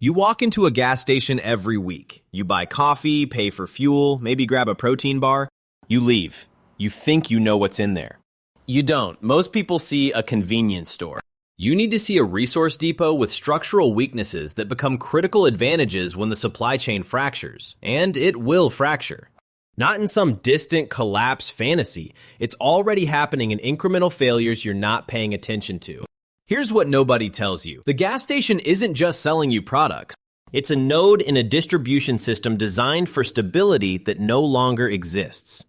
You walk into a gas station every week. You buy coffee, pay for fuel, maybe grab a protein bar. You leave. You think you know what's in there. You don't. Most people see a convenience store. You need to see a resource depot with structural weaknesses that become critical advantages when the supply chain fractures. And it will fracture. Not in some distant collapse fantasy. It's already happening in incremental failures you're not paying attention to. Here's what nobody tells you. The gas station isn't just selling you products. It's a node in a distribution system designed for stability that no longer exists.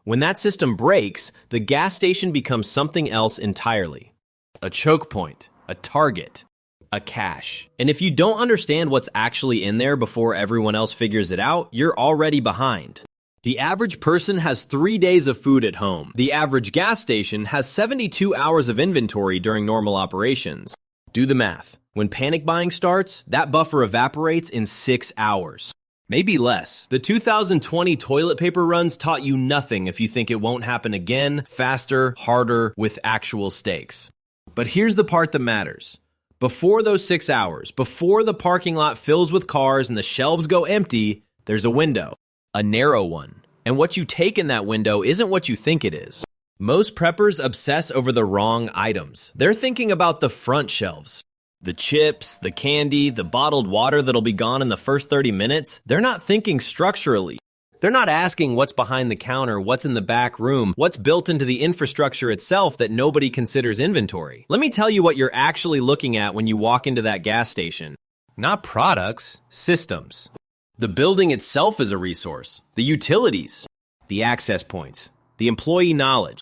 When that system breaks, the gas station becomes something else entirely. A choke point, a target, a cache. And if you don't understand what's actually in there before everyone else figures it out, you're already behind. The average person has 3 days of food at home. The average gas station has 72 hours of inventory during normal operations. Do the math. When panic buying starts, that buffer evaporates in 6 hours. Maybe less. The 2020 toilet paper runs taught you nothing if you think it won't happen again, faster, harder, with actual stakes. But here's the part that matters. Before those 6 hours, before the parking lot fills with cars and the shelves go empty, there's a window. A narrow one. And what you take in that window isn't what you think it is. Most preppers obsess over the wrong items. They're thinking about the front shelves. The chips, the candy, the bottled water that'll be gone in the first 30 minutes. They're not thinking structurally. They're not asking what's behind the counter, what's in the back room, what's built into the infrastructure itself that nobody considers inventory. Let me tell you what you're actually looking at when you walk into that gas station. Not products, systems. The building itself is a resource, the utilities, the access points, the employee knowledge,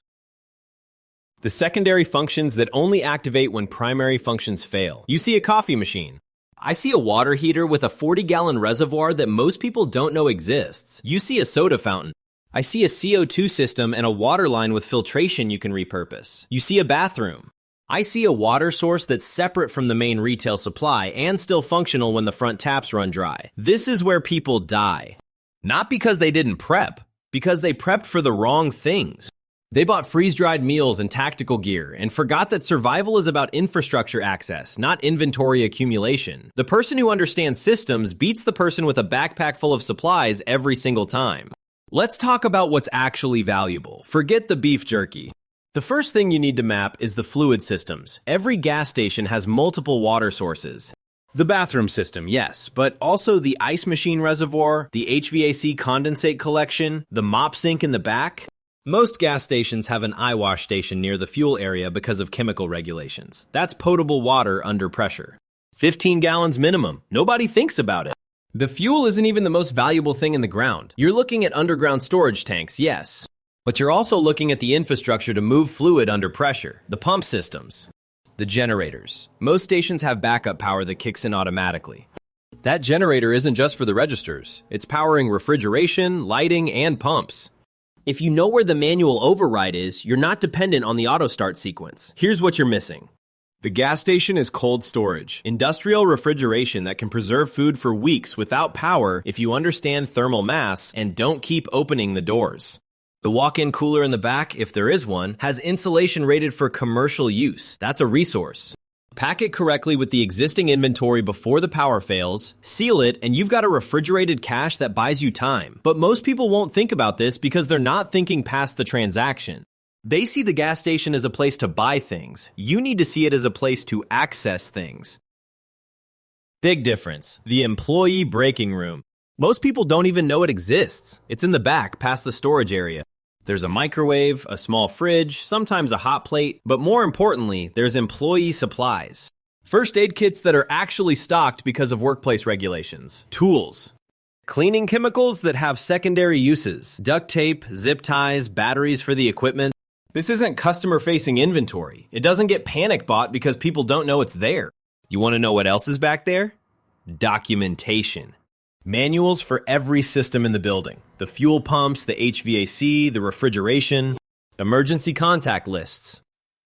the secondary functions that only activate when primary functions fail. You see a coffee machine. I see a water heater with a 40-gallon reservoir that most people don't know exists. You see a soda fountain. I see a CO2 system and a water line with filtration you can repurpose. You see a bathroom. I see a water source that's separate from the main retail supply and still functional when the front taps run dry. This is where people die. Not because they didn't prep, because they prepped for the wrong things. They bought freeze-dried meals and tactical gear and forgot that survival is about infrastructure access, not inventory accumulation. The person who understands systems beats the person with a backpack full of supplies every single time. Let's talk about what's actually valuable. Forget the beef jerky. The first thing you need to map is the fluid systems. Every gas station has multiple water sources. The bathroom system, yes, but also the ice machine reservoir, the HVAC condensate collection, the mop sink in the back. Most gas stations have an eye wash station near the fuel area because of chemical regulations. That's potable water under pressure. 15 gallons minimum. Nobody thinks about it. The fuel isn't even the most valuable thing in the ground. You're looking at underground storage tanks, yes. But you're also looking at the infrastructure to move fluid under pressure, the pump systems, the generators. Most stations have backup power that kicks in automatically. That generator isn't just for the registers. It's powering refrigeration, lighting, and pumps. If you know where the manual override is, you're not dependent on the auto start sequence. Here's what you're missing. The gas station is cold storage, industrial refrigeration that can preserve food for weeks without power if you understand thermal mass and don't keep opening the doors. The walk-in cooler in the back, if there is one, has insulation rated for commercial use. That's a resource. Pack it correctly with the existing inventory before the power fails, seal it, and you've got a refrigerated cache that buys you time. But most people won't think about this because they're not thinking past the transaction. They see the gas station as a place to buy things. You need to see it as a place to access things. Big difference. The employee breaking room. Most people don't even know it exists. It's in the back, past the storage area. There's a microwave, a small fridge, sometimes a hot plate, but more importantly, there's employee supplies. First aid kits that are actually stocked because of workplace regulations. Tools. Cleaning chemicals that have secondary uses. Duct tape, zip ties, batteries for the equipment. This isn't customer-facing inventory. It doesn't get panic bought because people don't know it's there. You want to know what else is back there? Documentation. Manuals for every system in the building. The fuel pumps, the HVAC, the refrigeration, emergency contact lists,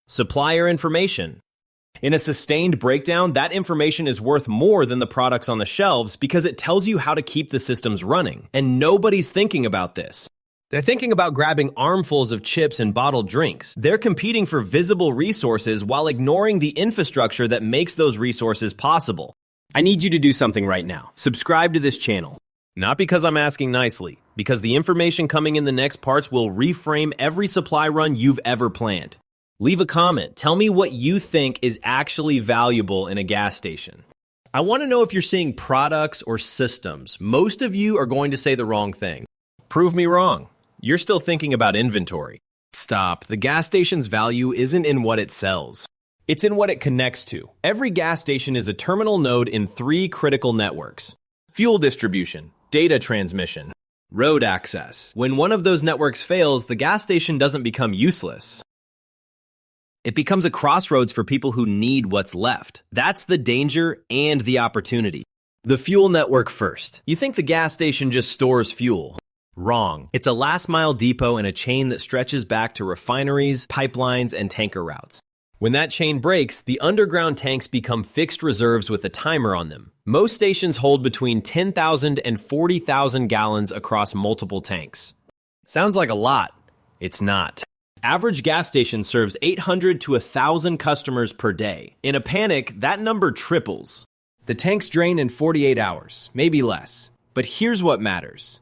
supplier information. In a sustained breakdown, that information is worth more than the products on the shelves because it tells you how to keep the systems running. And nobody's thinking about this. They're thinking about grabbing armfuls of chips and bottled drinks. They're competing for visible resources while ignoring the infrastructure that makes those resources possible. I need you to do something right now. Subscribe to this channel. Not because I'm asking nicely, because the information coming in the next parts will reframe every supply run you've ever planned. Leave a comment. Tell me what you think is actually valuable in a gas station. I want to know if you're seeing products or systems. Most of you are going to say the wrong thing. Prove me wrong. You're still thinking about inventory. Stop. The gas station's value isn't in what it sells. It's in what it connects to. Every gas station is a terminal node in 3 critical networks: fuel distribution, data transmission, road access. When one of those networks fails, the gas station doesn't become useless. It becomes a crossroads for people who need what's left. That's the danger and the opportunity. The fuel network first. You think the gas station just stores fuel. Wrong. It's a last-mile depot in a chain that stretches back to refineries, pipelines, and tanker routes. When that chain breaks, the underground tanks become fixed reserves with a timer on them. Most stations hold between 10,000 and 40,000 gallons across multiple tanks. Sounds like a lot. It's not. Average gas station serves 800 to 1,000 customers per day. In a panic, that number triples. The tanks drain in 48 hours, maybe less. But here's what matters.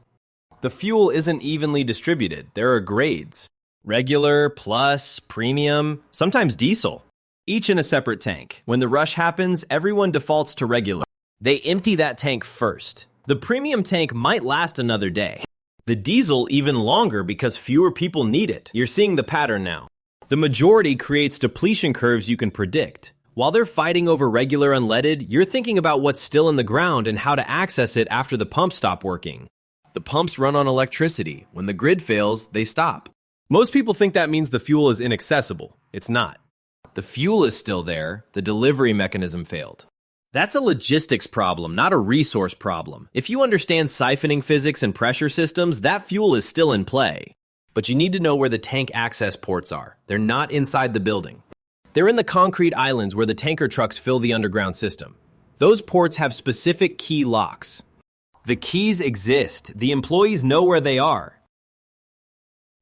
The fuel isn't evenly distributed. There are grades. Regular, plus, premium, sometimes diesel. Each in a separate tank. When the rush happens, everyone defaults to regular. They empty that tank first. The premium tank might last another day. The diesel even longer because fewer people need it. You're seeing the pattern now. The majority creates depletion curves you can predict. While they're fighting over regular unleaded, you're thinking about what's still in the ground and how to access it after the pumps stop working. The pumps run on electricity. When the grid fails, they stop. Most people think that means the fuel is inaccessible. It's not. The fuel is still there. The delivery mechanism failed. That's a logistics problem, not a resource problem. If you understand siphoning physics and pressure systems, that fuel is still in play. But you need to know where the tank access ports are. They're not inside the building. They're in the concrete islands where the tanker trucks fill the underground system. Those ports have specific key locks. The keys exist. The employees know where they are.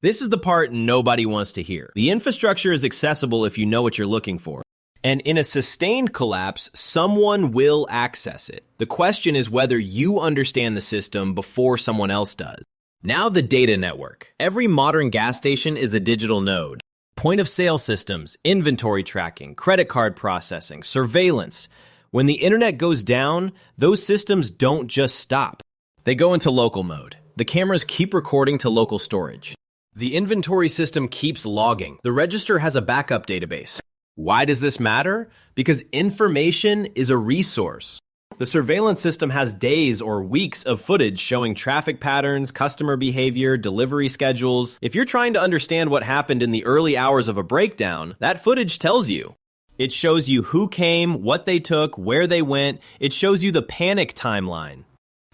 This is the part nobody wants to hear. The infrastructure is accessible if you know what you're looking for. And in a sustained collapse, someone will access it. The question is whether you understand the system before someone else does. Now the data network. Every modern gas station is a digital node. Point of sale systems, inventory tracking, credit card processing, surveillance. When the internet goes down, those systems don't just stop. They go into local mode. The cameras keep recording to local storage. The inventory system keeps logging. The register has a backup database. Why does this matter? Because information is a resource. The surveillance system has days or weeks of footage showing traffic patterns, customer behavior, delivery schedules. If you're trying to understand what happened in the early hours of a breakdown, that footage tells you. It shows you who came, what they took, where they went. It shows you the panic timeline.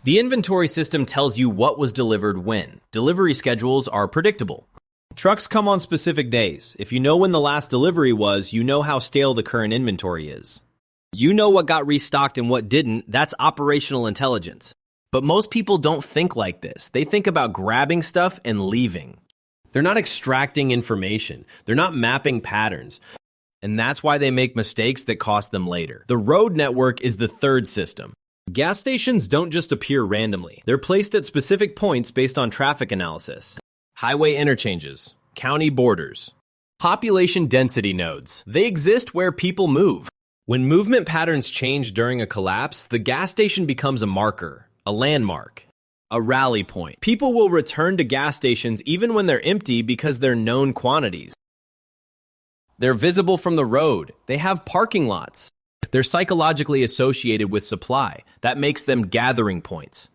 The inventory system tells you what was delivered when. Delivery schedules are predictable. Trucks come on specific days. If you know when the last delivery was, you know how stale the current inventory is. You know what got restocked and what didn't. That's operational intelligence. But most people don't think like this. They think about grabbing stuff and leaving. They're not extracting information. They're not mapping patterns. And that's why they make mistakes that cost them later. The road network is the third system. Gas stations don't just appear randomly. They're placed at specific points based on traffic analysis. Highway interchanges, county borders, population density nodes. They exist where people move. When movement patterns change during a collapse, the gas station becomes a marker, a landmark, a rally point. People will return to gas stations even when they're empty because they're known quantities. They're visible from the road. They have parking lots. They're psychologically associated with supply. That makes them gathering points.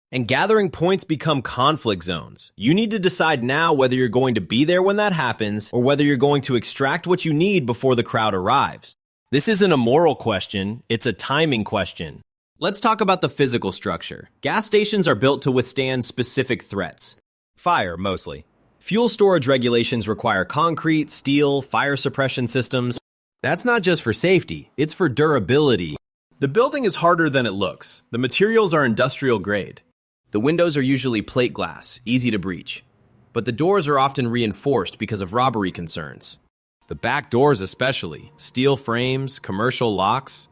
And gathering points become conflict zones. You need to decide now whether you're going to be there when that happens or whether you're going to extract what you need before the crowd arrives. This isn't a moral question, it's a timing question. Let's talk about the physical structure. Gas stations are built to withstand specific threats. Fire, mostly. Fuel storage regulations require concrete, steel, fire suppression systems. That's not just for safety, it's for durability. The building is harder than it looks. The materials are industrial grade. The windows are usually plate glass, easy to breach. But the doors are often reinforced because of robbery concerns. The back doors especially, steel frames, commercial locks.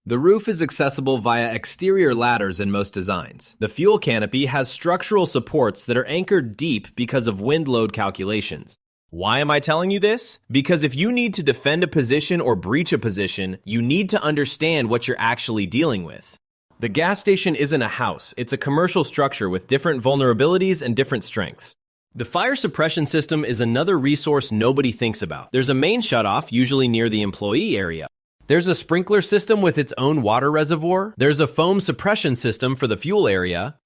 The roof is accessible via exterior ladders in most designs. The fuel canopy has structural supports that are anchored deep because of wind load calculations. Why am I telling you this? Because if you need to defend a position or breach a position, you need to understand what you're actually dealing with. The gas station isn't a house, it's a commercial structure with different vulnerabilities and different strengths. The fire suppression system is another resource nobody thinks about. There's a main shutoff, usually near the employee area. There's a sprinkler system with its own water reservoir. There's a foam suppression system for the fuel area.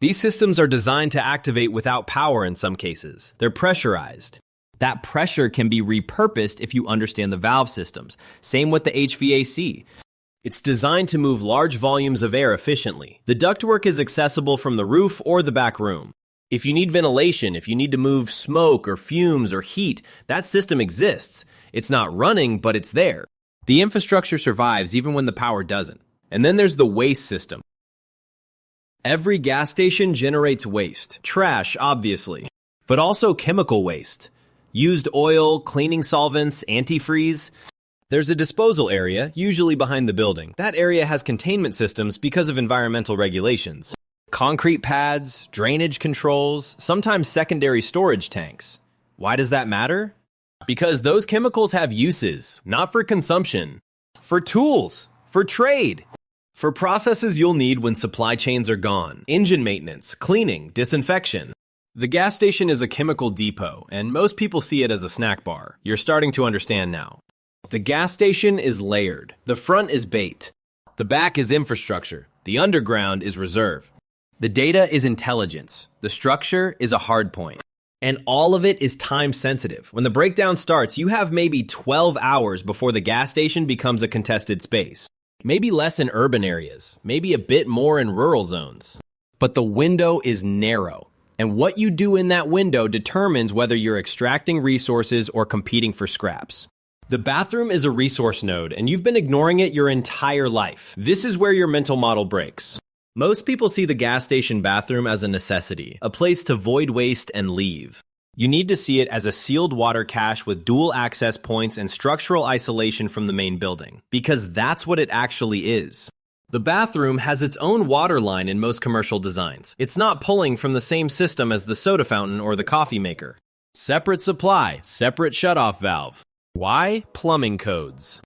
These systems are designed to activate without power in some cases. They're pressurized. That pressure can be repurposed if you understand the valve systems. Same with the HVAC. It's designed to move large volumes of air efficiently. The ductwork is accessible from the roof or the back room. If you need ventilation, if you need to move smoke or fumes or heat, that system exists. It's not running, but it's there. The infrastructure survives even when the power doesn't. And then there's the waste system. Every gas station generates waste. Trash, obviously, but also chemical waste. Used oil, cleaning solvents, antifreeze. There's a disposal area, usually behind the building. That area has containment systems because of environmental regulations. Concrete pads, drainage controls, sometimes secondary storage tanks. Why does that matter? Because those chemicals have uses, not for consumption. For tools, for trade, for processes you'll need when supply chains are gone. Engine maintenance, cleaning, disinfection. The gas station is a chemical depot, and most people see it as a snack bar. You're starting to understand now. The gas station is layered. The front is bait. The back is infrastructure. The underground is reserve. The data is intelligence. The structure is a hard point. And all of it is time sensitive. When the breakdown starts, you have maybe 12 hours before the gas station becomes a contested space. Maybe less in urban areas, maybe a bit more in rural zones. But the window is narrow. And what you do in that window determines whether you're extracting resources or competing for scraps. The bathroom is a resource node, and you've been ignoring it your entire life. This is where your mental model breaks. Most people see the gas station bathroom as a necessity, a place to void waste and leave. You need to see it as a sealed water cache with dual access points and structural isolation from the main building, because that's what it actually is. The bathroom has its own water line in most commercial designs. It's not pulling from the same system as the soda fountain or the coffee maker. Separate supply, separate shutoff valve. Why? Plumbing codes.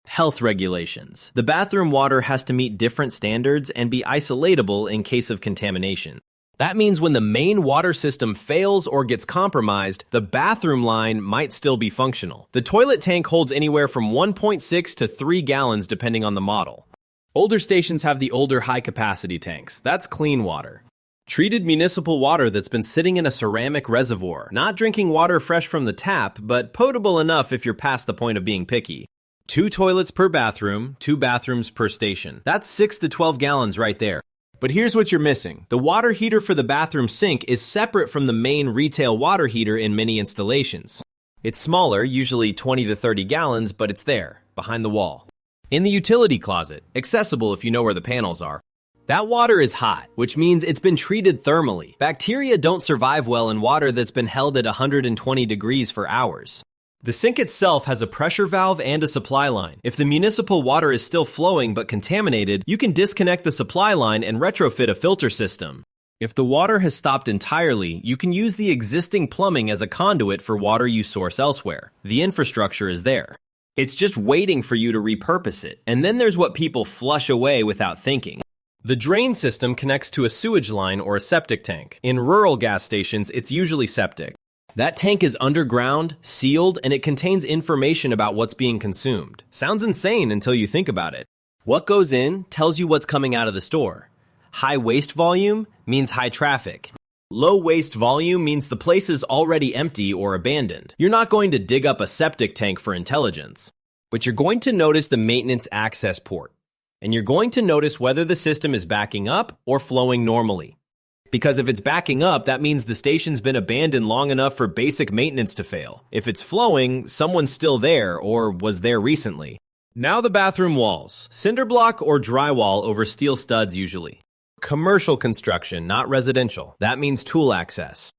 Health regulations. The bathroom water has to meet different standards and be isolatable in case of contamination. That means when the main water system fails or gets compromised, the bathroom line might still be functional. The toilet tank holds anywhere from 1.6 to 3 gallons depending on the model. Older stations have the older high-capacity tanks. That's clean water. Treated municipal water that's been sitting in a ceramic reservoir. Not drinking water fresh from the tap, but potable enough if you're past the point of being picky. 2 toilets per bathroom, 2 bathrooms per station. That's 6 to 12 gallons right there. But here's what you're missing. The water heater for the bathroom sink is separate from the main retail water heater in many installations. It's smaller, usually 20 to 30 gallons, but it's there, behind the wall. In the utility closet, accessible if you know where the panels are. That water is hot, which means it's been treated thermally. Bacteria don't survive well in water that's been held at 120 degrees for hours. The sink itself has a pressure valve and a supply line. If the municipal water is still flowing but contaminated, you can disconnect the supply line and retrofit a filter system. If the water has stopped entirely, you can use the existing plumbing as a conduit for water you source elsewhere. The infrastructure is there. It's just waiting for you to repurpose it. And then there's what people flush away without thinking. The drain system connects to a sewage line or a septic tank. In rural gas stations, it's usually septic. That tank is underground, sealed, and it contains information about what's being consumed. Sounds insane until you think about it. What goes in tells you what's coming out of the store. High waste volume means high traffic. Low waste volume means the place is already empty or abandoned. You're not going to dig up a septic tank for intelligence, but you're going to notice the maintenance access port. And you're going to notice whether the system is backing up or flowing normally. Because if it's backing up, that means the station's been abandoned long enough for basic maintenance to fail. If it's flowing, someone's still there or was there recently. Now the bathroom walls. Cinder block or drywall over steel studs usually. Commercial construction, not residential. That means tool access.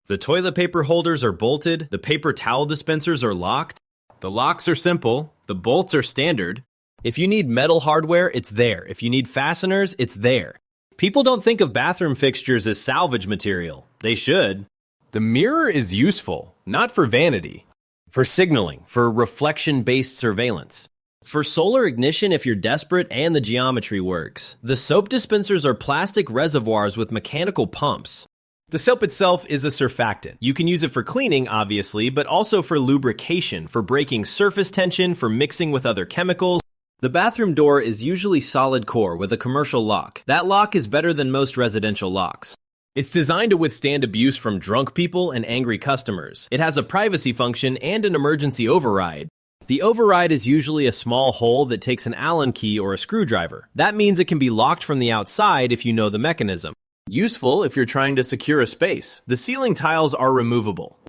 The toilet paper holders are bolted. The paper towel dispensers are locked. The locks are simple. The bolts are standard. If you need metal hardware, it's there. If you need fasteners, it's there. People don't think of bathroom fixtures as salvage material. They should. The mirror is useful, not for vanity. For signaling, for reflection-based surveillance. For solar ignition if you're desperate and the geometry works. The soap dispensers are plastic reservoirs with mechanical pumps. The soap itself is a surfactant. You can use it for cleaning, obviously, but also for lubrication, for breaking surface tension, for mixing with other chemicals. The bathroom door is usually solid core with a commercial lock. That lock is better than most residential locks. It's designed to withstand abuse from drunk people and angry customers. It has a privacy function and an emergency override. The override is usually a small hole that takes an Allen key or a screwdriver. That means it can be locked from the outside if you know the mechanism. Useful if you're trying to secure a space. The ceiling tiles are removable.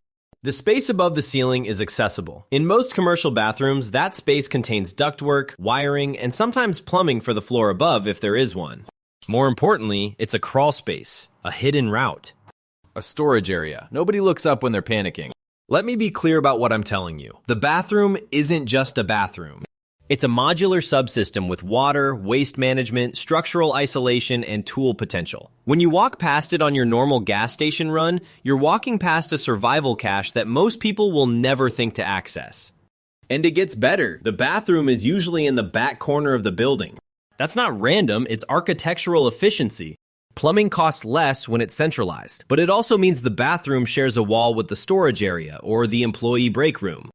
The space above the ceiling is accessible. In most commercial bathrooms, that space contains ductwork, wiring, and sometimes plumbing for the floor above if there is one. More importantly, it's a crawl space, a hidden route, a storage area. Nobody looks up when they're panicking. Let me be clear about what I'm telling you. The bathroom isn't just a bathroom. It's a modular subsystem with water, waste management, structural isolation, and tool potential. When you walk past it on your normal gas station run, you're walking past a survival cache that most people will never think to access. And it gets better. The bathroom is usually in the back corner of the building. That's not random, it's architectural efficiency. Plumbing costs less when it's centralized, but it also means the bathroom shares a wall with the storage area or the employee break room.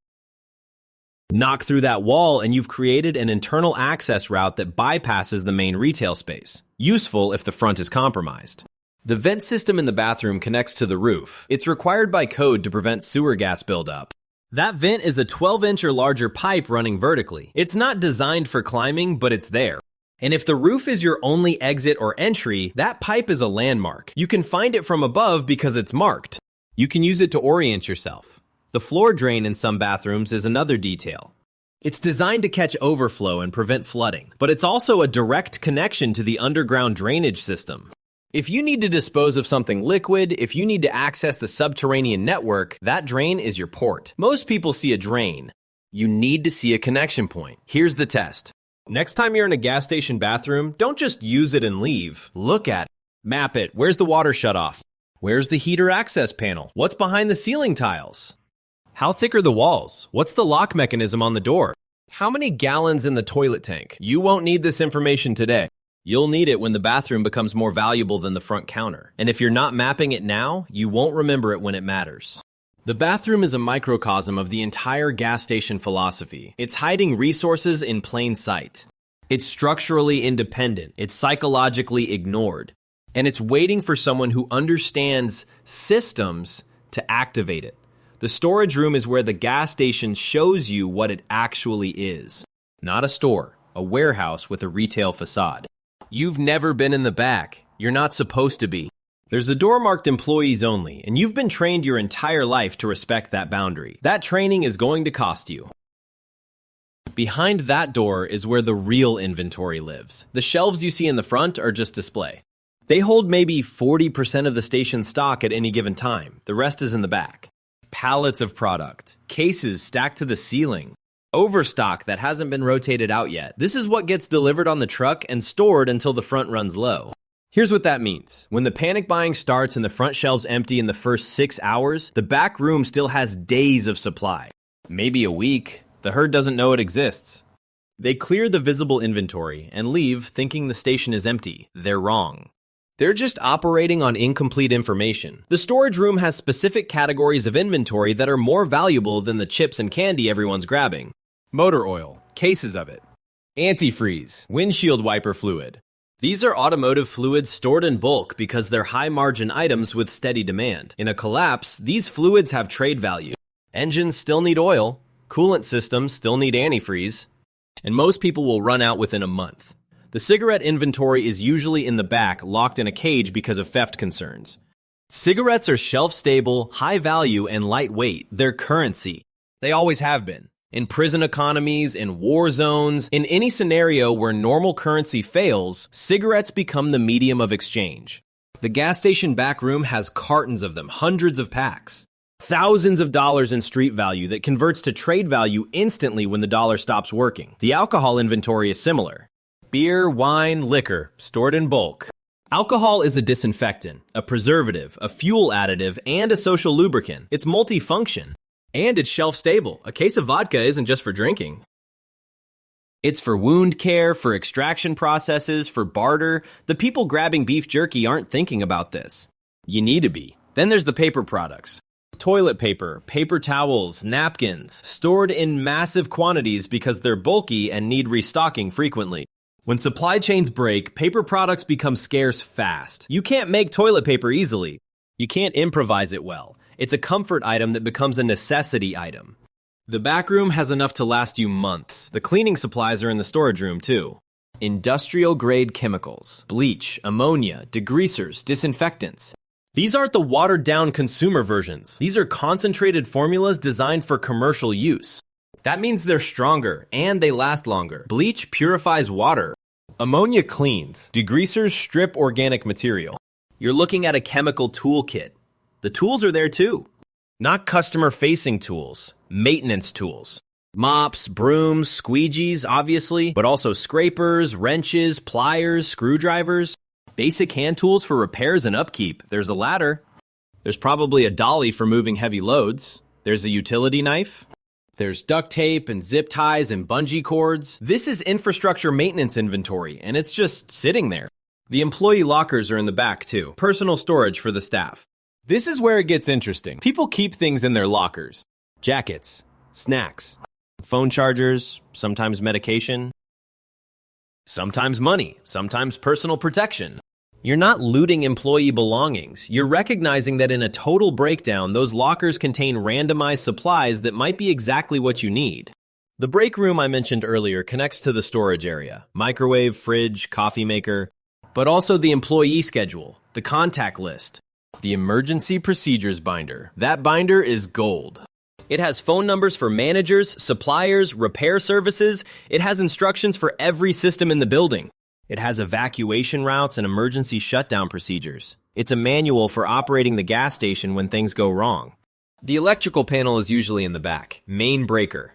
Knock through that wall and you've created an internal access route that bypasses the main retail space. Useful if the front is compromised. The vent system in the bathroom connects to the roof. It's required by code to prevent sewer gas buildup. That vent is a 12-inch or larger pipe running vertically. It's not designed for climbing, but it's there. And if the roof is your only exit or entry, that pipe is a landmark. You can find it from above because it's marked. You can use it to orient yourself. The floor drain in some bathrooms is another detail. It's designed to catch overflow and prevent flooding, but it's also a direct connection to the underground drainage system. If you need to dispose of something liquid, if you need to access the subterranean network, that drain is your port. Most people see a drain. You need to see a connection point. Here's the test. Next time you're in a gas station bathroom, don't just use it and leave. Look at it. Map it. Where's the water shutoff? Where's the heater access panel? What's behind the ceiling tiles? How thick are the walls? What's the lock mechanism on the door? How many gallons in the toilet tank? You won't need this information today. You'll need it when the bathroom becomes more valuable than the front counter. And if you're not mapping it now, you won't remember it when it matters. The bathroom is a microcosm of the entire gas station philosophy. It's hiding resources in plain sight. It's structurally independent. It's psychologically ignored. And it's waiting for someone who understands systems to activate it. The storage room is where the gas station shows you what it actually is. Not a store, a warehouse with a retail facade. You've never been in the back. You're not supposed to be. There's a door marked employees only, and you've been trained your entire life to respect that boundary. That training is going to cost you. Behind that door is where the real inventory lives. The shelves you see in the front are just display. They hold maybe 40% of the station's stock at any given time. The rest is in the back. Pallets of product, cases stacked to the ceiling, overstock that hasn't been rotated out yet. This is what gets delivered on the truck and stored until the front runs low. Here's what that means. When the panic buying starts and the front shelves empty in the first 6 hours, the back room still has days of supply. Maybe a week. The herd doesn't know it exists. They clear the visible inventory and leave thinking the station is empty. They're wrong. They're just operating on incomplete information. The storage room has specific categories of inventory that are more valuable than the chips and candy everyone's grabbing. Motor oil, cases of it. Antifreeze, windshield wiper fluid. These are automotive fluids stored in bulk because they're high-margin items with steady demand. In a collapse, these fluids have trade value. Engines still need oil, coolant systems still need antifreeze, and most people will run out within a month. The cigarette inventory is usually in the back, locked in a cage because of theft concerns. Cigarettes are shelf-stable, high-value, and lightweight. They're currency. They always have been. In prison economies, in war zones, in any scenario where normal currency fails, cigarettes become the medium of exchange. The gas station back room has cartons of them, hundreds of packs. Thousands of dollars in street value that converts to trade value instantly when the dollar stops working. The alcohol inventory is similar. Beer, wine, liquor, stored in bulk. Alcohol is a disinfectant, a preservative, a fuel additive, and a social lubricant. It's multifunction. And it's shelf-stable. A case of vodka isn't just for drinking. It's for wound care, for extraction processes, for barter. The people grabbing beef jerky aren't thinking about this. You need to be. Then there's the paper products. Toilet paper, paper towels, napkins, stored in massive quantities because they're bulky and need restocking frequently. When supply chains break, paper products become scarce fast. You can't make toilet paper easily. You can't improvise it well. It's a comfort item that becomes a necessity item. The back room has enough to last you months. The cleaning supplies are in the storage room too. Industrial-grade chemicals, bleach, ammonia, degreasers, disinfectants. These aren't the watered-down consumer versions. These are concentrated formulas designed for commercial use. That means they're stronger and they last longer. Bleach purifies water. Ammonia cleans. Degreasers strip organic material. You're looking at a chemical toolkit. The tools are there too. Not customer-facing tools, maintenance tools. Mops, brooms, squeegees, obviously, but also scrapers, wrenches, pliers, screwdrivers. Basic hand tools for repairs and upkeep. There's a ladder. There's probably a dolly for moving heavy loads. There's a utility knife. There's duct tape and zip ties and bungee cords. This is infrastructure maintenance inventory, and it's just sitting there. The employee lockers are in the back too. Personal storage for the staff. This is where it gets interesting. People keep things in their lockers. Jackets, snacks, phone chargers, sometimes medication, sometimes money, sometimes personal protection. You're not looting employee belongings. You're recognizing that in a total breakdown, those lockers contain randomized supplies that might be exactly what you need. The break room I mentioned earlier connects to the storage area. Microwave, fridge, coffee maker, but also the employee schedule, the contact list. The emergency procedures binder. That binder is gold. It has phone numbers for managers, suppliers, repair services. It has instructions for every system in the building. It has evacuation routes and emergency shutdown procedures. It's a manual for operating the gas station when things go wrong. The electrical panel is usually in the back. Main breaker.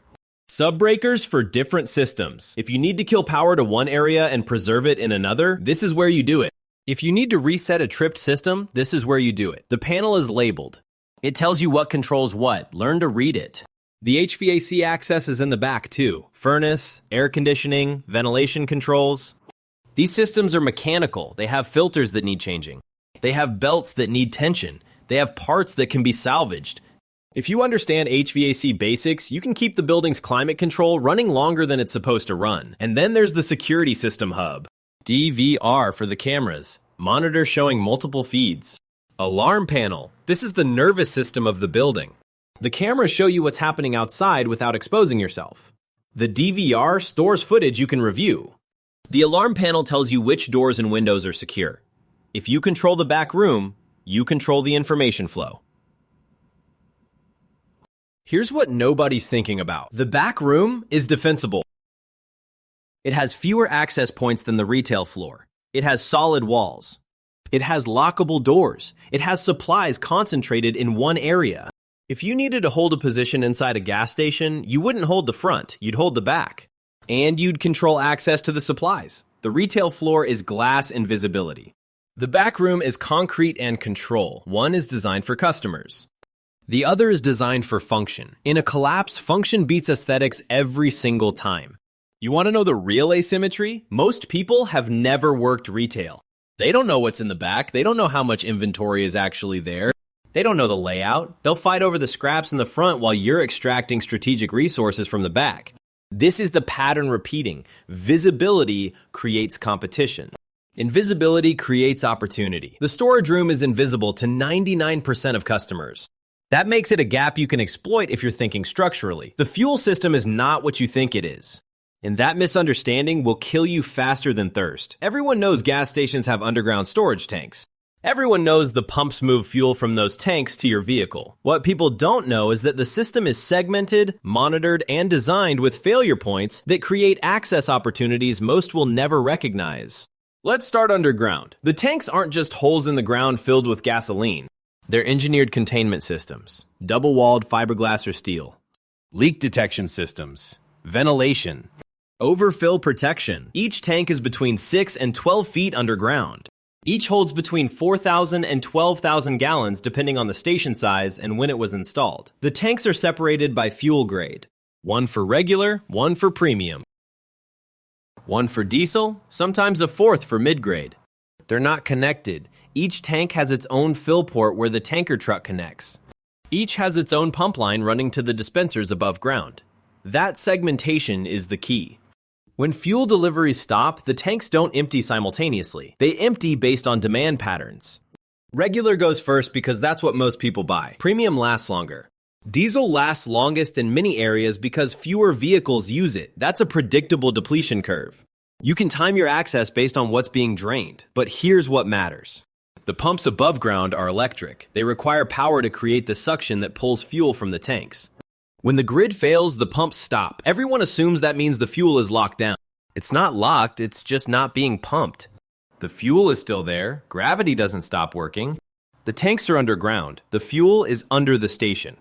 Sub-breakers for different systems. If you need to kill power to one area and preserve it in another, this is where you do it. If you need to reset a tripped system, this is where you do it. The panel is labeled. It tells you what controls what. Learn to read it. The HVAC access is in the back too. Furnace, air conditioning, ventilation controls. These systems are mechanical. They have filters that need changing. They have belts that need tension. They have parts that can be salvaged. If you understand HVAC basics, you can keep the building's climate control running longer than it's supposed to run. And then there's the security system hub. DVR for the cameras. Monitor showing multiple feeds. Alarm panel. This is the nervous system of the building. The cameras show you what's happening outside without exposing yourself. The DVR stores footage you can review. The alarm panel tells you which doors and windows are secure. If you control the back room, you control the information flow. Here's what nobody's thinking about. The back room is defensible. It has fewer access points than the retail floor. It has solid walls. It has lockable doors. It has supplies concentrated in one area. If you needed to hold a position inside a gas station, you wouldn't hold the front, you'd hold the back. And you'd control access to the supplies. The retail floor is glass and visibility. The back room is concrete and control. One is designed for customers. The other is designed for function. In a collapse, function beats aesthetics every single time. You want to know the real asymmetry? Most people have never worked retail. They don't know what's in the back. They don't know how much inventory is actually there. They don't know the layout. They'll fight over the scraps in the front while you're extracting strategic resources from the back. This is the pattern repeating. Visibility creates competition. Invisibility creates opportunity. The storage room is invisible to 99% of customers. That makes it a gap you can exploit if you're thinking structurally. The fuel system is not what you think it is. And that misunderstanding will kill you faster than thirst. Everyone knows gas stations have underground storage tanks. Everyone knows the pumps move fuel from those tanks to your vehicle. What people don't know is that the system is segmented, monitored, and designed with failure points that create access opportunities most will never recognize. Let's start underground. The tanks aren't just holes in the ground filled with gasoline. They're engineered containment systems, double-walled fiberglass or steel. Leak detection systems, ventilation. Overfill protection. Each tank is between 6 and 12 feet underground. Each holds between 4,000 and 12,000 gallons depending on the station size and when it was installed. The tanks are separated by fuel grade. One for regular, one for premium. One for diesel, sometimes a fourth for mid-grade. They're not connected. Each tank has its own fill port where the tanker truck connects. Each has its own pump line running to the dispensers above ground. That segmentation is the key. When fuel deliveries stop, the tanks don't empty simultaneously. They empty based on demand patterns. Regular goes first because that's what most people buy. Premium lasts longer. Diesel lasts longest in many areas because fewer vehicles use it. That's a predictable depletion curve. You can time your access based on what's being drained. But here's what matters. The pumps above ground are electric. They require power to create the suction that pulls fuel from the tanks. When the grid fails, the pumps stop. Everyone assumes that means the fuel is locked down. It's not locked, it's just not being pumped. The fuel is still there. Gravity doesn't stop working. The tanks are underground. The fuel is under the station.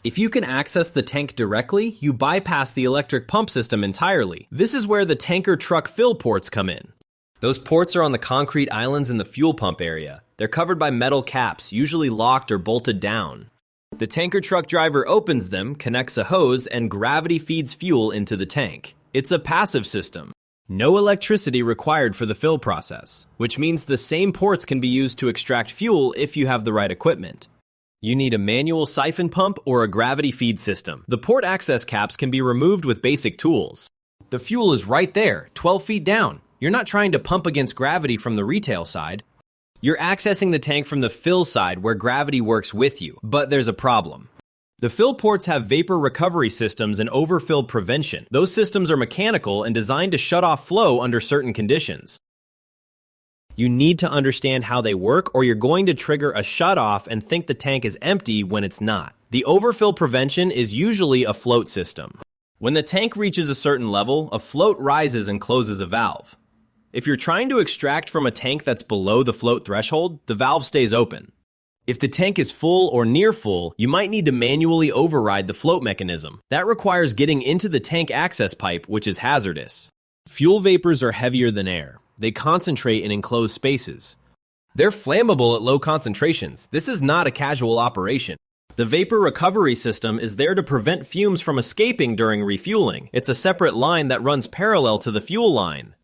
If you can access the tank directly, you bypass the electric pump system entirely. This is where the tanker truck fill ports come in. Those ports are on the concrete islands in the fuel pump area. They're covered by metal caps, usually locked or bolted down. The tanker truck driver opens them, connects a hose, and gravity feeds fuel into the tank. It's a passive system. No electricity required for the fill process, which means the same ports can be used to extract fuel if you have the right equipment. You need a manual siphon pump or a gravity feed system. The port access caps can be removed with basic tools. The fuel is right there, 12 feet down. You're not trying to pump against gravity from the retail side. You're accessing the tank from the fill side where gravity works with you, but there's a problem. The fill ports have vapor recovery systems and overfill prevention. Those systems are mechanical and designed to shut off flow under certain conditions. You need to understand how they work or you're going to trigger a shutoff and think the tank is empty when it's not. The overfill prevention is usually a float system. When the tank reaches a certain level, a float rises and closes a valve. If you're trying to extract from a tank that's below the float threshold, the valve stays open. If the tank is full or near full, you might need to manually override the float mechanism. That requires getting into the tank access pipe, which is hazardous. Fuel vapors are heavier than air. They concentrate in enclosed spaces. They're flammable at low concentrations. This is not a casual operation. The vapor recovery system is there to prevent fumes from escaping during refueling. It's a separate line that runs parallel to the fuel line.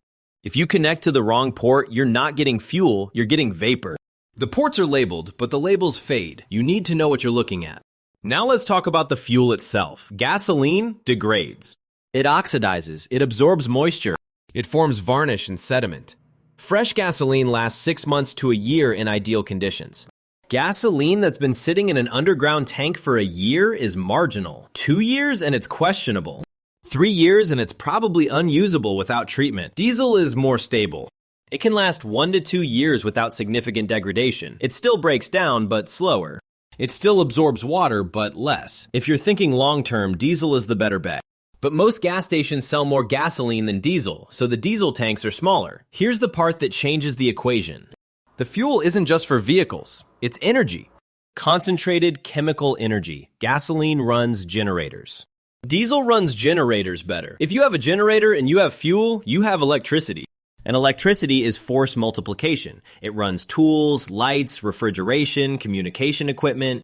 If you connect to the wrong port, you're not getting fuel, you're getting vapor. The ports are labeled, but the labels fade. You need to know what you're looking at. Now let's talk about the fuel itself. Gasoline degrades. It oxidizes, it absorbs moisture, it forms varnish and sediment. Fresh gasoline lasts 6 months to a year in ideal conditions. Gasoline that's been sitting in an underground tank for a year is marginal. 2 years and it's questionable. 3 years and it's probably unusable without treatment. Diesel is more stable. It can last 1 to 2 years without significant degradation. It still breaks down, but slower. It still absorbs water, but less. If you're thinking long-term, diesel is the better bet. But most gas stations sell more gasoline than diesel, so the diesel tanks are smaller. Here's the part that changes the equation. The fuel isn't just for vehicles, it's energy. Concentrated chemical energy. Gasoline runs generators. Diesel runs generators better. If you have a generator and you have fuel, you have electricity. And electricity is force multiplication. It runs tools, lights, refrigeration, communication equipment.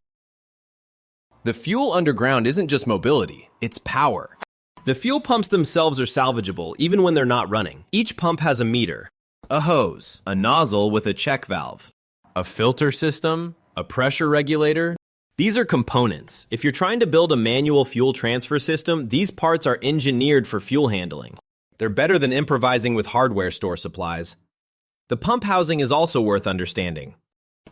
The fuel underground isn't just mobility, it's power. The fuel pumps themselves are salvageable even when they're not running. Each pump has a meter, a hose, a nozzle with a check valve, a filter system, a pressure regulator. These are components. If you're trying to build a manual fuel transfer system, these parts are engineered for fuel handling. They're better than improvising with hardware store supplies. The pump housing is also worth understanding.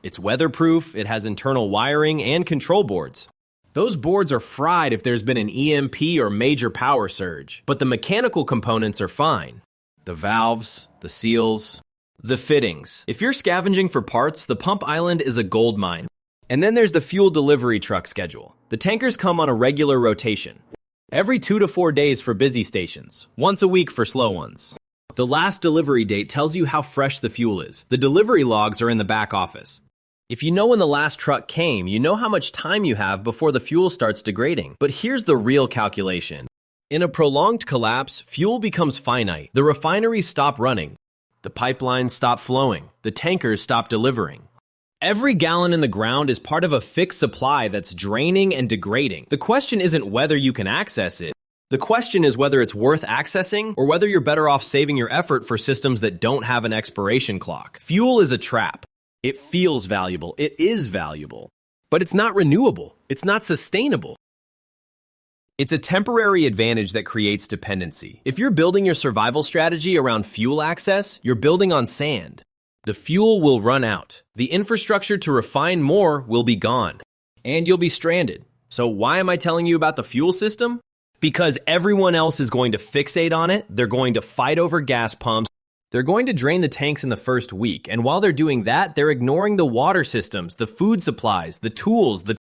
It's weatherproof, it has internal wiring and control boards. Those boards are fried if there's been an EMP or major power surge, but the mechanical components are fine. The valves, the seals, the fittings. If you're scavenging for parts, the pump island is a gold mine. And then there's the fuel delivery truck schedule. The tankers come on a regular rotation. Every 2 to 4 days for busy stations, once a week for slow ones. The last delivery date tells you how fresh the fuel is. The delivery logs are in the back office. If you know when the last truck came, you know how much time you have before the fuel starts degrading. But here's the real calculation. In a prolonged collapse, fuel becomes finite. The refineries stop running. The pipelines stop flowing. The tankers stop delivering. Every gallon in the ground is part of a fixed supply that's draining and degrading. The question isn't whether you can access it. The question is whether it's worth accessing or whether you're better off saving your effort for systems that don't have an expiration clock. Fuel is a trap. It feels valuable. It is valuable. But it's not renewable. It's not sustainable. It's a temporary advantage that creates dependency. If you're building your survival strategy around fuel access, you're building on sand. The fuel will run out. The infrastructure to refine more will be gone. And you'll be stranded. So why am I telling you about the fuel system? Because everyone else is going to fixate on it. They're going to fight over gas pumps. They're going to drain the tanks in the first week. And while they're doing that, they're ignoring the water systems, the food supplies, the tools, the